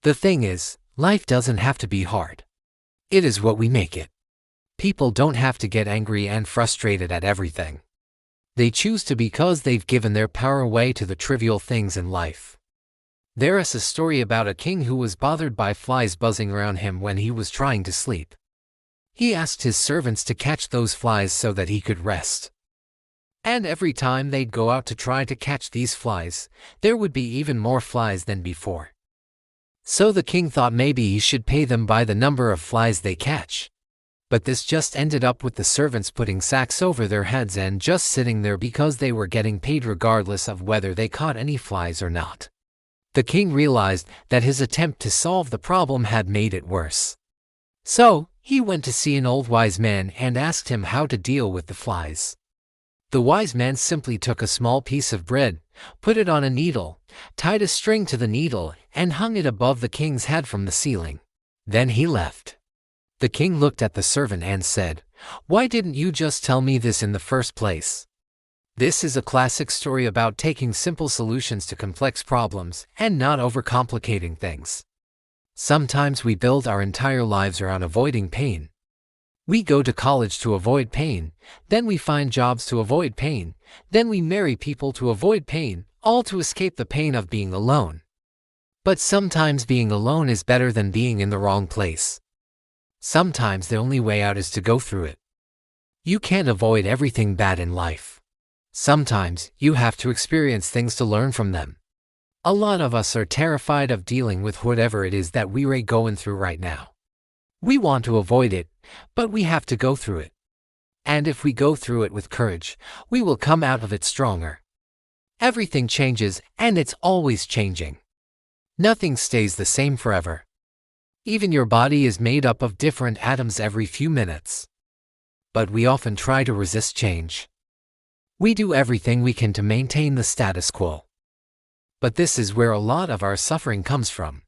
The thing is, life doesn't have to be hard. It is what we make it. People don't have to get angry and frustrated at everything. They choose to because they've given their power away to the trivial things in life. There is a story about a king who was bothered by flies buzzing around him when he was trying to sleep. He asked his servants to catch those flies so that he could rest. And every time they'd go out to try to catch these flies, there would be even more flies than before. So the king thought maybe he should pay them by the number of flies they catch. But this just ended up with the servants putting sacks over their heads and just sitting there because they were getting paid regardless of whether they caught any flies or not. The king realized that his attempt to solve the problem had made it worse. So, he went to see an old wise man and asked him how to deal with the flies. The wise man simply took a small piece of bread, put it on a needle, tied a string to the needle, and hung it above the king's head from the ceiling. Then he left. The king looked at the servant and said, "Why didn't you just tell me this in the first place?" This is a classic story about taking simple solutions to complex problems and not overcomplicating things. Sometimes we build our entire lives around avoiding pain. We go to college to avoid pain, then we find jobs to avoid pain, then we marry people to avoid pain, all to escape the pain of being alone. But sometimes being alone is better than being in the wrong place. Sometimes the only way out is to go through it. You can't avoid everything bad in life. Sometimes you have to experience things to learn from them. A lot of us are terrified of dealing with whatever it is that we're going through right now. We want to avoid it, but we have to go through it. And if we go through it with courage, we will come out of it stronger. Everything changes, and it's always changing. Nothing stays the same forever. Even your body is made up of different atoms every few minutes. But we often try to resist change. We do everything we can to maintain the status quo. But this is where a lot of our suffering comes from.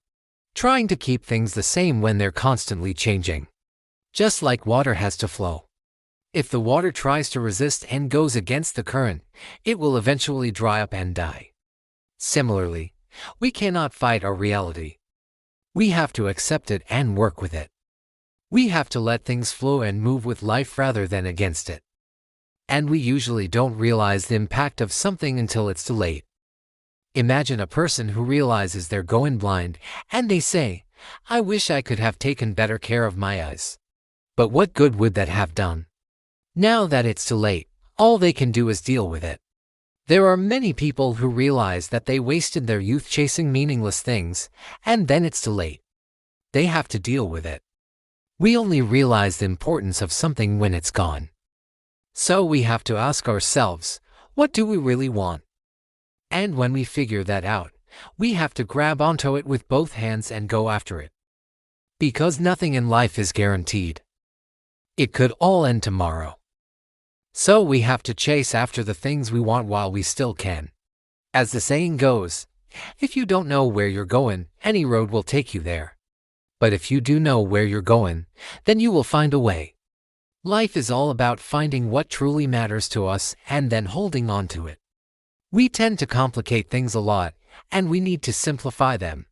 Trying to keep things the same when they're constantly changing. Just like water has to flow. If the water tries to resist and goes against the current, it will eventually dry up and die. Similarly, we cannot fight our reality. We have to accept it and work with it. We have to let things flow and move with life rather than against it. And we usually don't realize the impact of something until it's too late. Imagine a person who realizes they're going blind, and they say, "I wish I could have taken better care of my eyes." But what good would that have done? Now that it's too late, all they can do is deal with it. There are many people who realize that they wasted their youth chasing meaningless things, and then it's too late. They have to deal with it. We only realize the importance of something when it's gone. So we have to ask ourselves, what do we really want? And when we figure that out, we have to grab onto it with both hands and go after it. Because nothing in life is guaranteed. It could all end tomorrow. So we have to chase after the things we want while we still can. As the saying goes, if you don't know where you're going, any road will take you there. But if you do know where you're going, then you will find a way. Life is all about finding what truly matters to us and then holding on to it. We tend to complicate things a lot, and we need to simplify them.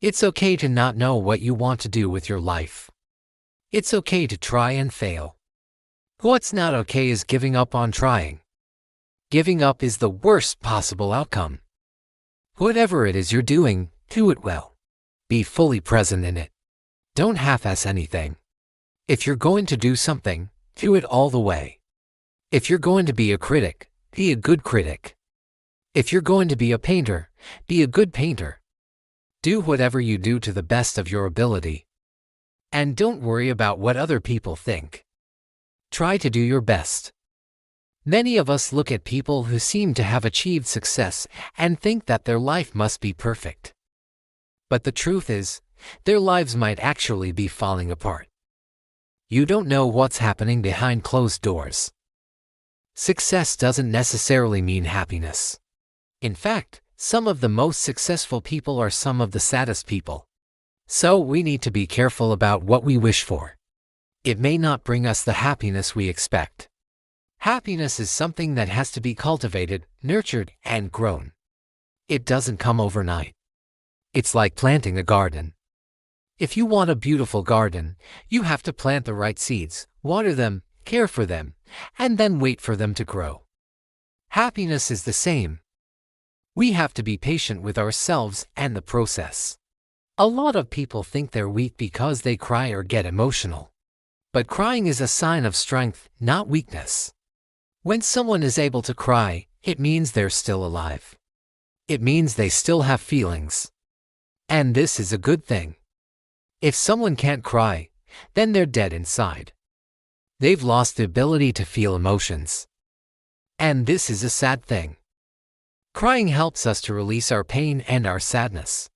It's okay to not know what you want to do with your life. It's okay to try and fail. What's not okay is giving up on trying. Giving up is the worst possible outcome. Whatever it is you're doing, do it well. Be fully present in it. Don't half-ass anything. If you're going to do something, do it all the way. If you're going to be a critic, be a good critic. If you're going to be a painter, be a good painter. Do whatever you do to the best of your ability. And don't worry about what other people think. Try to do your best. Many of us look at people who seem to have achieved success and think that their life must be perfect. But the truth is, their lives might actually be falling apart. You don't know what's happening behind closed doors. Success doesn't necessarily mean happiness. In fact, some of the most successful people are some of the saddest people. So we need to be careful about what we wish for. It may not bring us the happiness we expect. Happiness is something that has to be cultivated, nurtured, and grown. It doesn't come overnight. It's like planting a garden. If you want a beautiful garden, you have to plant the right seeds, water them, care for them, and then wait for them to grow. Happiness is the same. We have to be patient with ourselves and the process. A lot of people think they're weak because they cry or get emotional. But crying is a sign of strength, not weakness. When someone is able to cry, it means they're still alive. It means they still have feelings. And this is a good thing. If someone can't cry, then they're dead inside. They've lost the ability to feel emotions. And this is a sad thing. Crying helps us to release our pain and our sadness.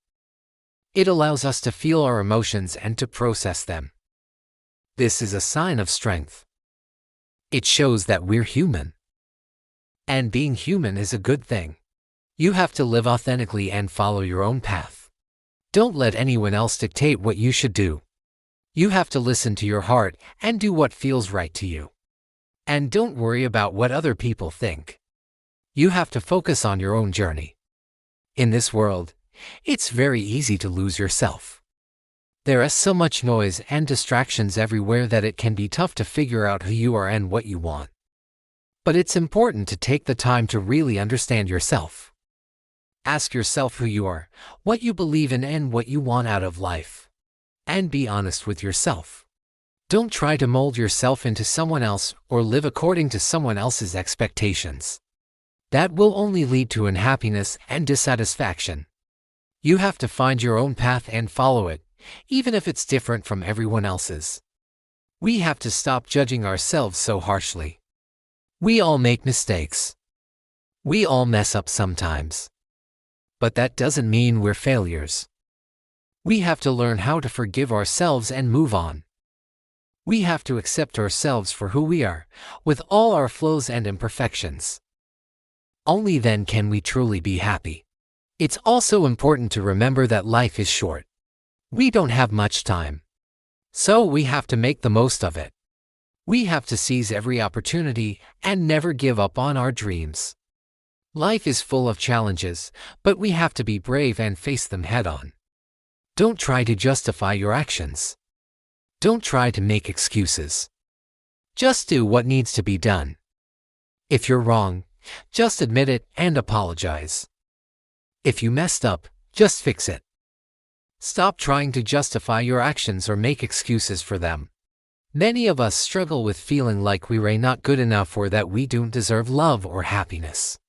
It allows us to feel our emotions and to process them. This is a sign of strength. It shows that we're human. And being human is a good thing. You have to live authentically and follow your own path. Don't let anyone else dictate what you should do. You have to listen to your heart and do what feels right to you. And don't worry about what other people think. You have to focus on your own journey. In this world, it's very easy to lose yourself. There is so much noise and distractions everywhere that it can be tough to figure out who you are and what you want. But it's important to take the time to really understand yourself. Ask yourself who you are, what you believe in, and what you want out of life. And be honest with yourself. Don't try to mold yourself into someone else or live according to someone else's expectations. That will only lead to unhappiness and dissatisfaction. You have to find your own path and follow it, even if it's different from everyone else's. We have to stop judging ourselves so harshly. We all make mistakes. We all mess up sometimes. But that doesn't mean we're failures. We have to learn how to forgive ourselves and move on. We have to accept ourselves for who we are, with all our flaws and imperfections. Only then can we truly be happy. It's also important to remember that life is short. We don't have much time. So we have to make the most of it. We have to seize every opportunity and never give up on our dreams. Life is full of challenges, but we have to be brave and face them head-on. Don't try to justify your actions. Don't try to make excuses. Just do what needs to be done. If you're wrong, just admit it and apologize. If you messed up, just fix it. Stop trying to justify your actions or make excuses for them. Many of us struggle with feeling like we're not good enough or that we don't deserve love or happiness.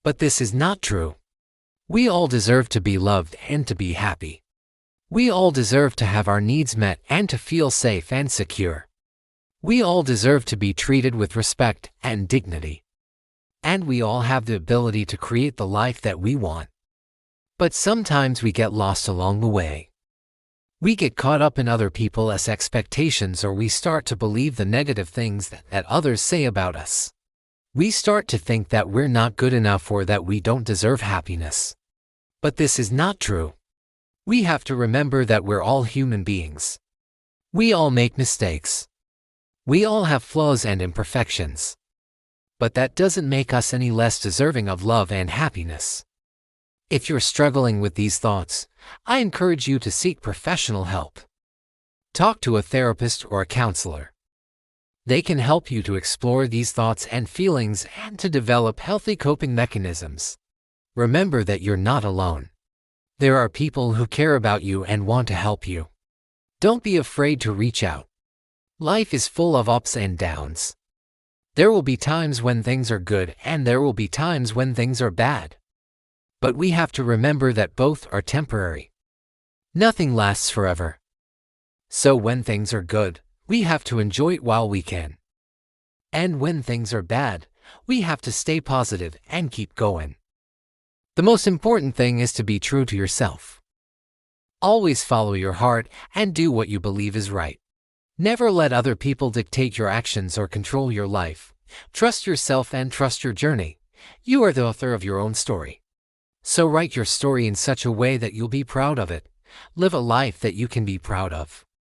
But this is not true. We all deserve to be loved and to be happy. We all deserve to have our needs met and to feel safe and secure. We all deserve to be treated with respect and dignity. And we all have the ability to create the life that we want. But sometimes we get lost along the way. We get caught up in other people's expectations, or we start to believe the negative things that others say about us. We start to think that we're not good enough or that we don't deserve happiness. But this is not true. We have to remember that we're all human beings. We all make mistakes. We all have flaws and imperfections. But that doesn't make us any less deserving of love and happiness. If you're struggling with these thoughts, I encourage you to seek professional help. Talk to a therapist or a counselor. They can help you to explore these thoughts and feelings and to develop healthy coping mechanisms. Remember that you're not alone. There are people who care about you and want to help you. Don't be afraid to reach out. Life is full of ups and downs. There will be times when things are good and there will be times when things are bad. But we have to remember that both are temporary. Nothing lasts forever. So when things are good, we have to enjoy it while we can. And when things are bad, we have to stay positive and keep going. The most important thing is to be true to yourself. Always follow your heart and do what you believe is right. Never let other people dictate your actions or control your life. Trust yourself and trust your journey. You are the author of your own story. So write your story in such a way that you'll be proud of it. Live a life that you can be proud of.